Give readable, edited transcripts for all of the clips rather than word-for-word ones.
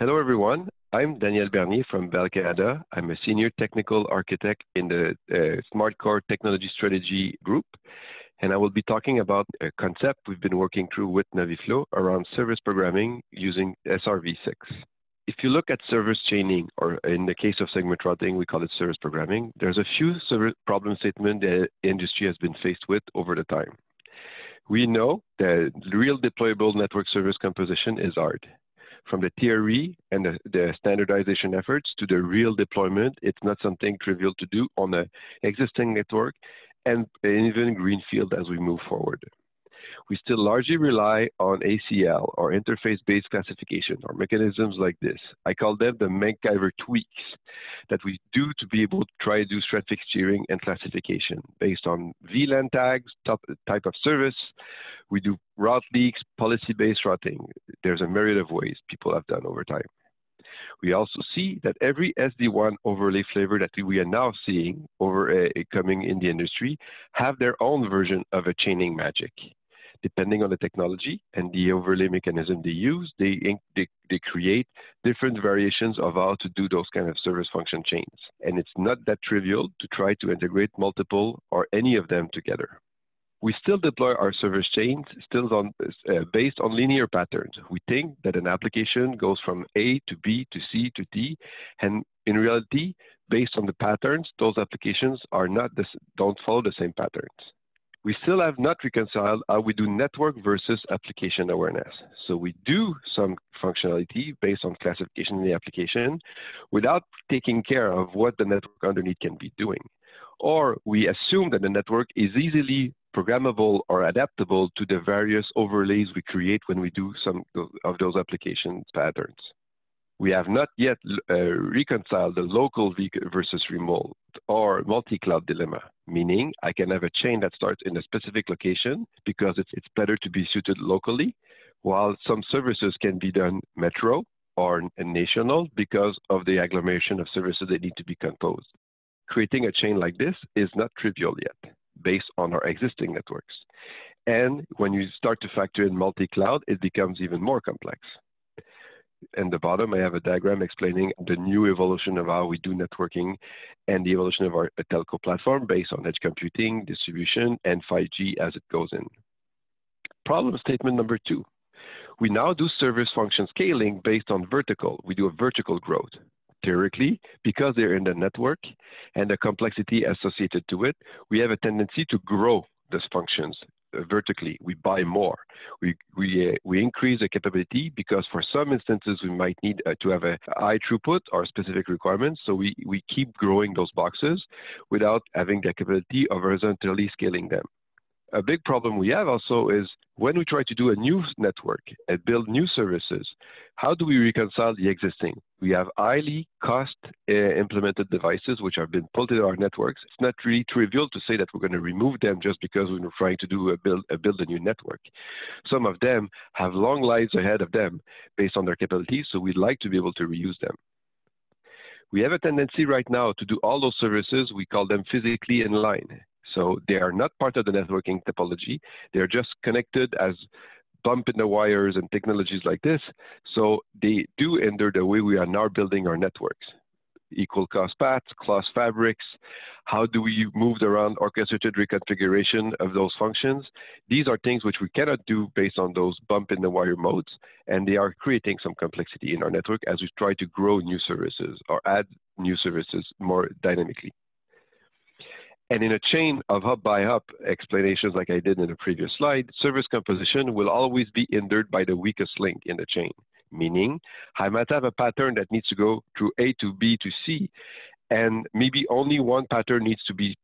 Hello, everyone. I'm Daniel Bernier from Bell Canada. I'm a senior technical architect in the Smart Core Technology Strategy Group, and I will be talking about a concept we've been working through with NoviFlow around service programming using SRv6. If you look at service chaining, or in the case of segment routing, we call it service programming, there's a few service problem statements the industry has been faced with over the time. We know that real deployable network service composition is hard. From the theory and the standardization efforts to the real deployment, it's not something trivial to do on an existing network and even greenfield as we move forward. We still largely rely on ACL or interface-based classification or mechanisms like this. I call them the MacGyver tweaks that we do to be able to try to do traffic steering and classification based on VLAN tags, type of service. We do route leaks, policy-based routing. There's a myriad of ways people have done over time. We also see that every SD1 overlay flavor that we are now seeing coming in the industry have their own version of a chaining magic. Depending on the technology and the overlay mechanism they use, they create different variations of how to do those kind of service function chains. And it's not that trivial to try to integrate multiple or any of them together. We still deploy our service chains based on linear patterns. We think that an application goes from A to B to C to D, and in reality, based on the patterns, those applications don't follow the same patterns. We still have not reconciled how we do network versus application awareness. So we do some functionality based on classification in the application without taking care of what the network underneath can be doing. Or we assume that the network is easily programmable or adaptable to the various overlays we create when we do some of those application patterns. We have not yet reconciled the local versus remote or multi-cloud dilemma, meaning I can have a chain that starts in a specific location because it's better to be suited locally, while some services can be done metro or national because of the agglomeration of services that need to be composed. Creating a chain like this is not trivial yet, based on our existing networks. And when you start to factor in multi-cloud, it becomes even more complex. In the bottom, I have a diagram explaining the new evolution of how we do networking and the evolution of our telco platform based on edge computing, distribution, and 5G as it goes in. Problem statement number 2. We now do service function scaling based on vertical. We do a vertical growth. Theoretically, because they're in the network and the complexity associated to it, we have a tendency to grow these functions vertically. We buy more. We increase the capability because for some instances we might need to have a high throughput or specific requirements. So we keep growing those boxes without having the capability of horizontally scaling them. A big problem we have also is when we try to do a new network and build new services, how do we reconcile the existing? We have highly cost implemented devices which have been pulled into our networks. It's not really trivial to say that we're going to remove them just because we're trying to do build a new network. Some of them have long lives ahead of them based on their capabilities, so we'd like to be able to reuse them. We have a tendency right now to do all those services, we call them physically in line. So they are not part of the networking topology. They're just connected as bump in the wires and technologies like this. So they do hinder the way we are now building our networks. Equal cost paths, class fabrics, how do we move around orchestrated reconfiguration of those functions? These are things which we cannot do based on those bump in the wire modes, and they are creating some complexity in our network as we try to grow new services or add new services more dynamically. And in a chain of hub by hub explanations like I did in the previous slide, service composition will always be hindered by the weakest link in the chain, meaning I might have a pattern that needs to go through A to B to C, and maybe only one pattern needs to be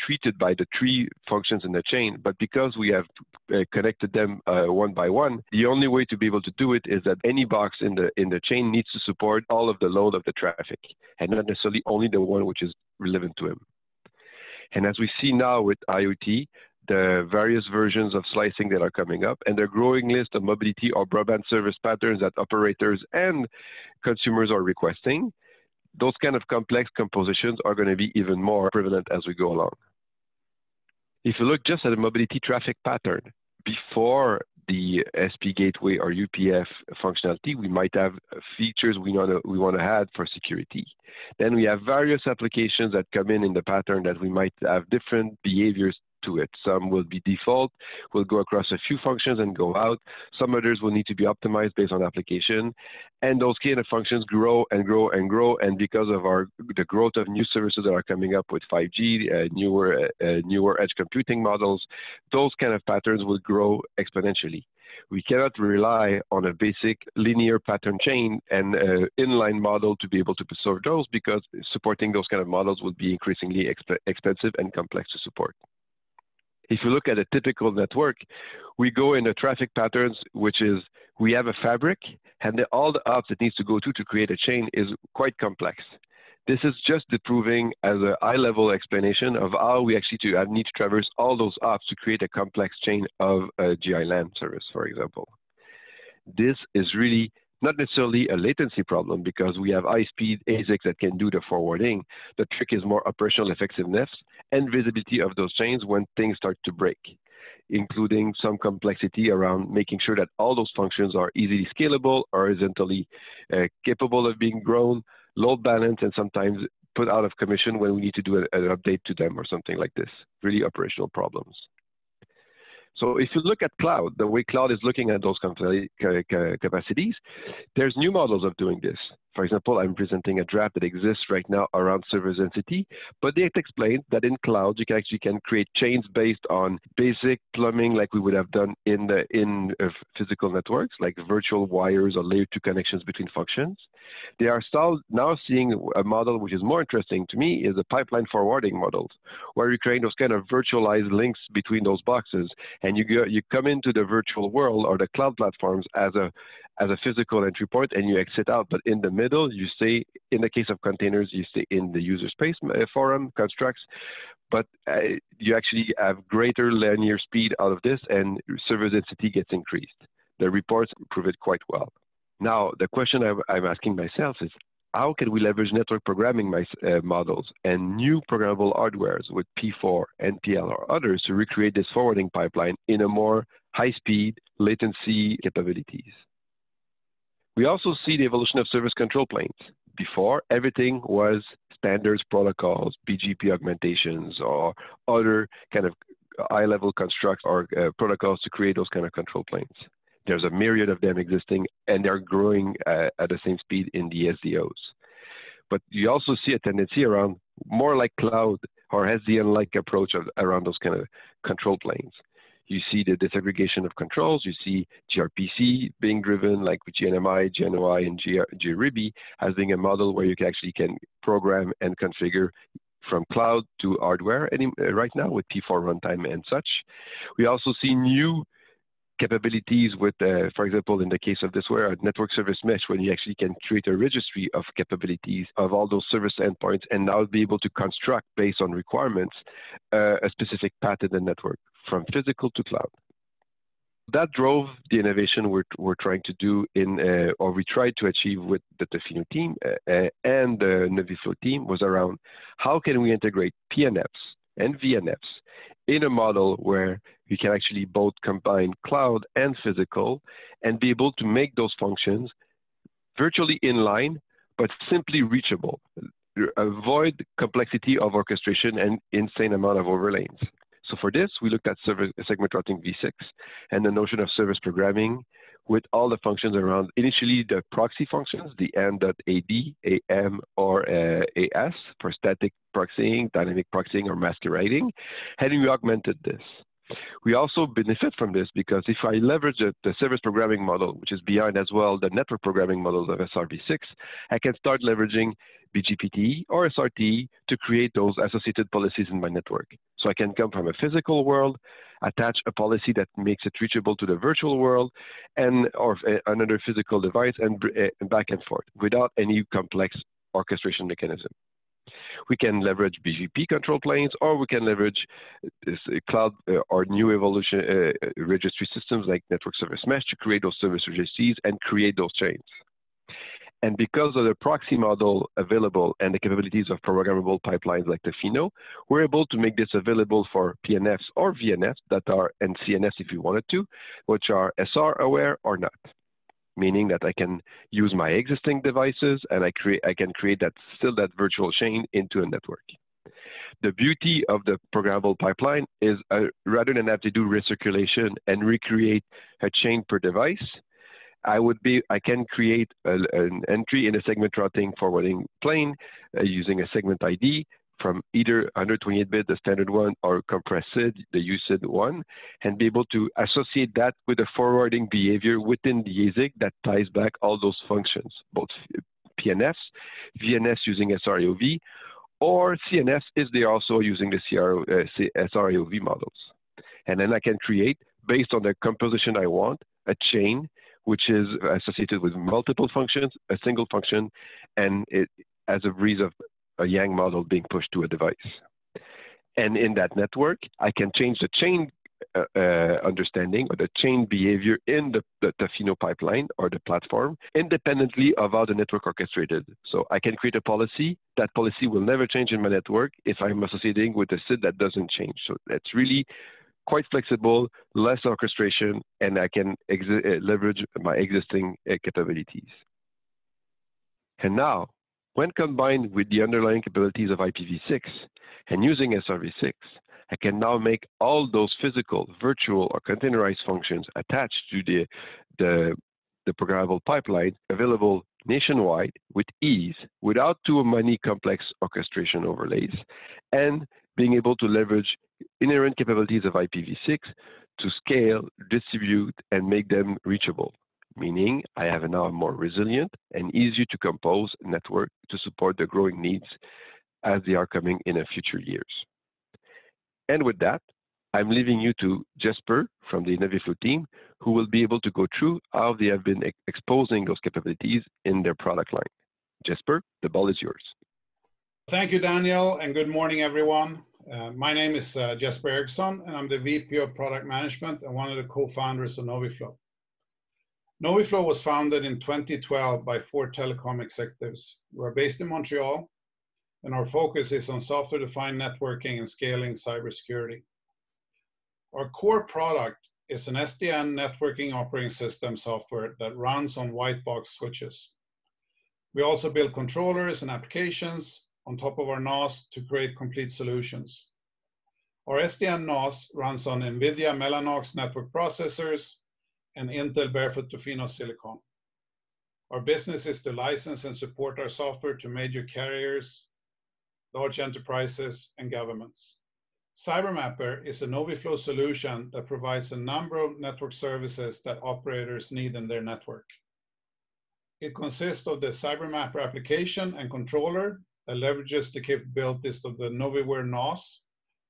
treated by the 3 functions in the chain, but because we have connected them one by one, the only way to be able to do it is that any box in the chain needs to support all of the load of the traffic, and not necessarily only the one which is relevant to him. And as we see now with IoT, the various versions of slicing that are coming up and the growing list of mobility or broadband service patterns that operators and consumers are requesting, those kind of complex compositions are going to be even more prevalent as we go along. If you look just at a mobility traffic pattern, before the SP gateway or UPF functionality, we might have features we want to add for security. Then we have various applications that come in the pattern that we might have different behaviors to it. Some will be default, will go across a few functions and go out. Some others will need to be optimized based on application. And those kind of functions grow and grow and grow. And because of the growth of new services that are coming up with 5G, newer edge computing models, those kind of patterns will grow exponentially. We cannot rely on a basic linear pattern chain and inline model to be able to serve those, because supporting those kind of models would be increasingly expensive and complex to support. If you look at a typical network, we go in the traffic patterns, which is we have a fabric, and all the hops it needs to go to create a chain is quite complex. This is just proving as a high-level explanation of how we actually need to traverse all those hops to create a complex chain of a GI LAN service, for example. This is really not necessarily a latency problem, because we have high-speed ASICs that can do the forwarding. The trick is more operational effectiveness and visibility of those chains when things start to break, including some complexity around making sure that all those functions are easily scalable, horizontally capable of being grown, load balance, and sometimes put out of commission when we need to do an update to them or something like this. Really operational problems. So if you look at cloud, the way cloud is looking at those capacities, there's new models of doing this. For example, I'm presenting a draft that exists right now around server density, but they explained that in cloud, you actually can create chains based on basic plumbing like we would have done in physical networks, like virtual wires or layer 2 connections between functions. They are now seeing a model which is more interesting to me, is a pipeline forwarding model, where you create those kind of virtualized links between those boxes, and you come into the virtual world or the cloud platforms as a physical entry point, and you exit out. But in the middle, you stay, in the case of containers, you stay in the user space forum constructs, but you actually have greater linear speed out of this, and server density gets increased. The reports prove it quite well. Now, the question I'm asking myself is, how can we leverage network programming models and new programmable hardwares with P4, NPL, or others to recreate this forwarding pipeline in a more high-speed latency capabilities? We also see the evolution of service control planes. Before, everything was standards protocols, BGP augmentations, or other kind of high-level constructs or protocols to create those kind of control planes. There's a myriad of them existing, and they're growing at the same speed in the SDOs. But you also see a tendency around more like cloud or SDN-like approach around those kind of control planes. You see the disaggregation of controls. You see gRPC being driven, like with GNMI, GNOI, and gRIBI, as being a model where you actually can program and configure from cloud to hardware right now with P4 runtime and such. We also see new capabilities with, for example, in the case of this, where a network service mesh, when you actually can create a registry of capabilities of all those service endpoints, and now be able to construct based on requirements a specific path in the network from physical to cloud. That drove the innovation we're trying to do or we tried to achieve with the Tofino team and the NoviFlow team, was around how can we integrate PNFs and VNFs in a model where we can actually both combine cloud and physical and be able to make those functions virtually inline, but simply reachable. Avoid complexity of orchestration and insane amount of overlays. So for this, we looked at segment routing v6 and the notion of service programming with all the functions around, initially the proxy functions, the m.ad, am, or as for static proxying, dynamic proxying, or masquerading, and we augmented this. We also benefit from this because if I leverage the service programming model, which is behind as well the network programming models of SRv6, I can start leveraging BGP or SRT to create those associated policies in my network. So I can come from a physical world, attach a policy that makes it reachable to the virtual world or another physical device, and back and forth without any complex orchestration mechanism. We can leverage BGP control planes, or we can leverage this cloud or new evolution registry systems like network service mesh to create those service registries and create those chains. And because of the proxy model available and the capabilities of programmable pipelines like Tofino, we're able to make this available for PNFs or VNFs that are, and CNFs if you wanted to, which are SR aware or not. Meaning that I can use my existing devices and I can create that virtual chain into a network. The beauty of the programmable pipeline is rather than have to do recirculation and recreate a chain per device, I can create an entry in a segment routing forwarding plane using a segment ID from either 128-bit, the standard one, or compressed SID, the USID one, and be able to associate that with a forwarding behavior within the ASIC that ties back all those functions, both PNFs, VNFs using SRv6, or CNFs if they are also using the SRv6 models. And then I can create, based on the composition I want, a chain which is associated with multiple functions, a single function, and it as a result of a Yang model being pushed to a device. And in that network, I can change the chain understanding or the chain behavior in the Tofino pipeline or the platform independently of how the network orchestrated. So I can create a policy. That policy will never change in my network if I'm associating with a SID that doesn't change. So that's really quite flexible, less orchestration, and I can leverage my existing capabilities. And now, when combined with the underlying capabilities of IPv6 and using SRv6, I can now make all those physical, virtual, or containerized functions attached to the programmable pipeline available nationwide with ease, without too many complex orchestration overlays, and being able to leverage inherent capabilities of IPv6 to scale, distribute, and make them reachable. Meaning I have now a more resilient and easier to compose network to support the growing needs as they are coming in the future years. And with that, I'm leaving you to Jesper from the NoviFlow team, who will be able to go through how they have been exposing those capabilities in their product line. Jesper, the ball is yours. Thank you, Daniel, and good morning, everyone. My name is Jesper Eriksson, and I'm the VP of Product Management and one of the co-founders of NoviFlow. NoviFlow was founded in 2012 by 4 telecom executives. We're based in Montreal, and our focus is on software-defined networking and scaling cybersecurity. Our core product is an SDN networking operating system software that runs on white box switches. We also build controllers and applications on top of our NOS to create complete solutions. Our SDN NOS runs on NVIDIA Mellanox network processors and Intel Barefoot Tofino silicon. Our business is to license and support our software to major carriers, large enterprises, and governments. CyberMapper is a NoviFlow solution that provides a number of network services that operators need in their network. It consists of the CyberMapper application and controller that leverages the capabilities of the NoviWare NOS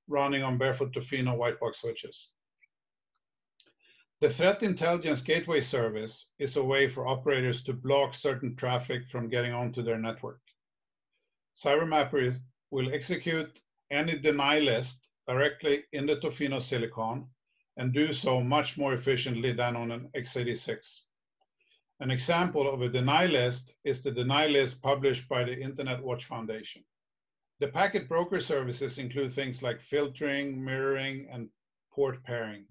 running on Barefoot Tofino white box switches. The Threat Intelligence Gateway service is a way for operators to block certain traffic from getting onto their network. CyberMapper will execute any deny list directly in the Tofino silicon and do so much more efficiently than on an x86. An example of a deny list is the deny list published by the Internet Watch Foundation. The packet broker services include things like filtering, mirroring, and port pairing.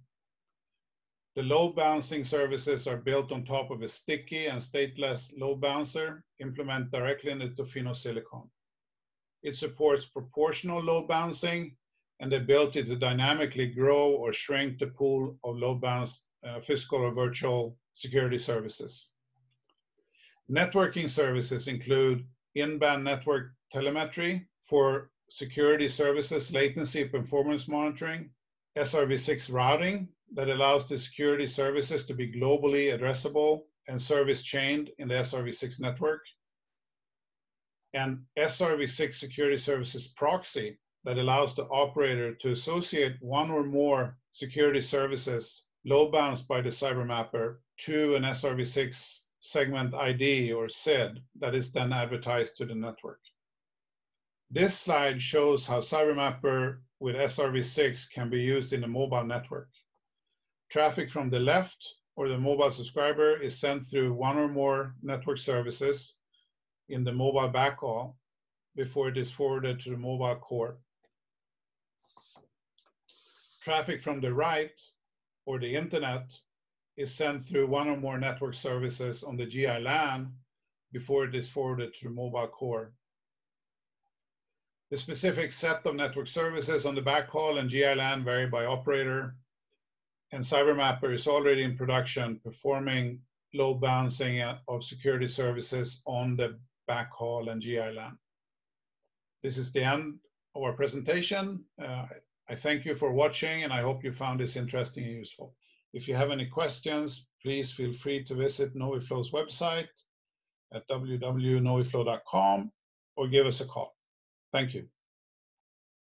The load balancing services are built on top of a sticky and stateless load balancer implemented directly in the Tofino silicon. It supports proportional load balancing and the ability to dynamically grow or shrink the pool of load balanced physical or virtual security services. Networking services include in-band network telemetry for security services, latency, performance monitoring, SRv6 routing that allows the security services to be globally addressable and service chained in the SRv6 network, and SRv6 security services proxy that allows the operator to associate one or more security services load balanced by the CyberMapper to an SRv6 segment ID or SID that is then advertised to the network. This slide shows how CyberMapper with SRv6 can be used in a mobile network. Traffic from the left or the mobile subscriber is sent through one or more network services in the mobile backhaul before it is forwarded to the mobile core. Traffic from the right, or the internet, is sent through one or more network services on the GI LAN before it is forwarded to the mobile core. The specific set of network services on the backhaul and GI LAN vary by operator, and CyberMapper is already in production performing load balancing of security services on the backhaul and GI LAN. This is the end of our presentation. I thank you for watching, and I hope you found this interesting and useful. If you have any questions, please feel free to visit NoviFlow's website at www.noviflow.com or give us a call. Thank you.